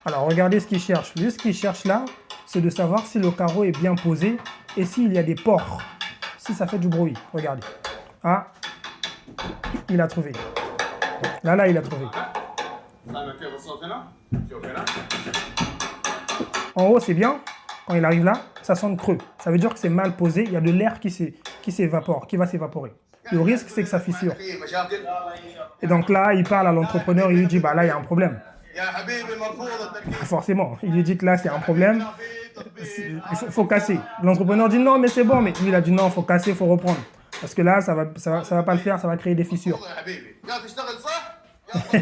Alors, regardez ce qu'il cherche. Lui, ce qu'il cherche là, c'est de savoir si le carreau est bien posé et s'il y a des pores. Si ça fait du bruit. Regardez. Ah, il a trouvé. Là, il a trouvé. En haut, c'est bien. Quand il arrive là, ça sonne creux. Ça veut dire que c'est mal posé. Il y a de l'air qui s'évapore, qui va s'évaporer. Le risque, c'est que ça fissure. Et donc là, il parle à l'entrepreneur, il lui dit, bah là, il y a un problème. Forcément, il lui dit que là, c'est un problème. Il faut casser. L'entrepreneur dit non, mais c'est bon. Mais lui, il a dit non, il faut casser, il faut reprendre. Parce que là, ça va pas le faire, ça va créer des fissures. Vous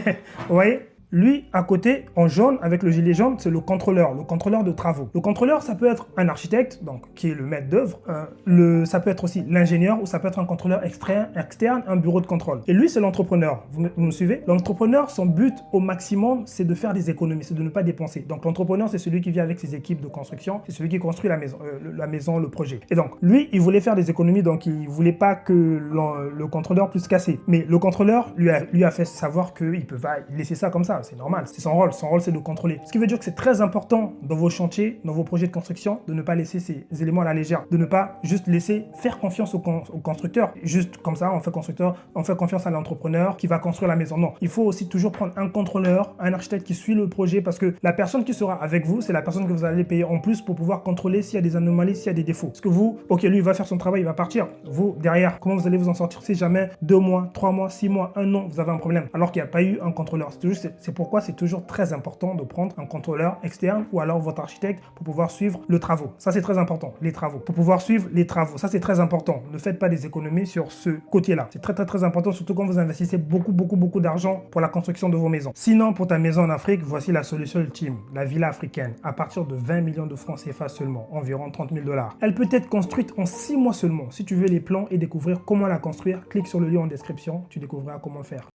voyez? Lui, à côté, en jaune, avec le gilet jaune, c'est le contrôleur de travaux. Le contrôleur, ça peut être un architecte, donc qui est le maître d'œuvre. Ça peut être aussi l'ingénieur ou ça peut être un contrôleur externe, un bureau de contrôle. Et lui, c'est l'entrepreneur. Vous me suivez? L'entrepreneur, son but au maximum, c'est de faire des économies, c'est de ne pas dépenser. Donc l'entrepreneur, c'est celui qui vient avec ses équipes de construction, c'est celui qui construit la maison, le projet. Et donc, lui, il voulait faire des économies, donc il voulait pas que le contrôleur puisse casser. Mais le contrôleur lui a fait savoir qu'il ne peut pas laisser ça comme ça. C'est normal, c'est son rôle. Son rôle, c'est de contrôler. Ce qui veut dire que c'est très important dans vos chantiers, dans vos projets de construction, de ne pas laisser ces éléments à la légère, de ne pas juste laisser faire confiance au constructeur. Juste comme ça, on fait confiance à l'entrepreneur qui va construire la maison. Non, il faut aussi toujours prendre un contrôleur, un architecte qui suit le projet parce que la personne qui sera avec vous, c'est la personne que vous allez payer en plus pour pouvoir contrôler s'il y a des anomalies, s'il y a des défauts. Parce que vous, ok, lui, il va faire son travail, il va partir. Vous, derrière, comment vous allez vous en sortir si jamais 2 mois, 3 mois, 6 mois, 1 an, vous avez un problème alors qu'il n'y a pas eu un contrôleur? C'est pourquoi c'est toujours très important de prendre un contrôleur externe ou alors votre architecte pour pouvoir suivre les travaux. Ça, c'est très important, les travaux. Pour pouvoir suivre les travaux, ça, c'est très important. Ne faites pas des économies sur ce côté-là. C'est très, très, très important, surtout quand vous investissez beaucoup d'argent pour la construction de vos maisons. Sinon, pour ta maison en Afrique, voici la solution ultime, la villa africaine, à partir de 20 millions de francs CFA seulement, environ 30 000 $. Elle peut être construite en 6 mois seulement. Si tu veux les plans et découvrir comment la construire, clique sur le lien en description, tu découvriras comment faire.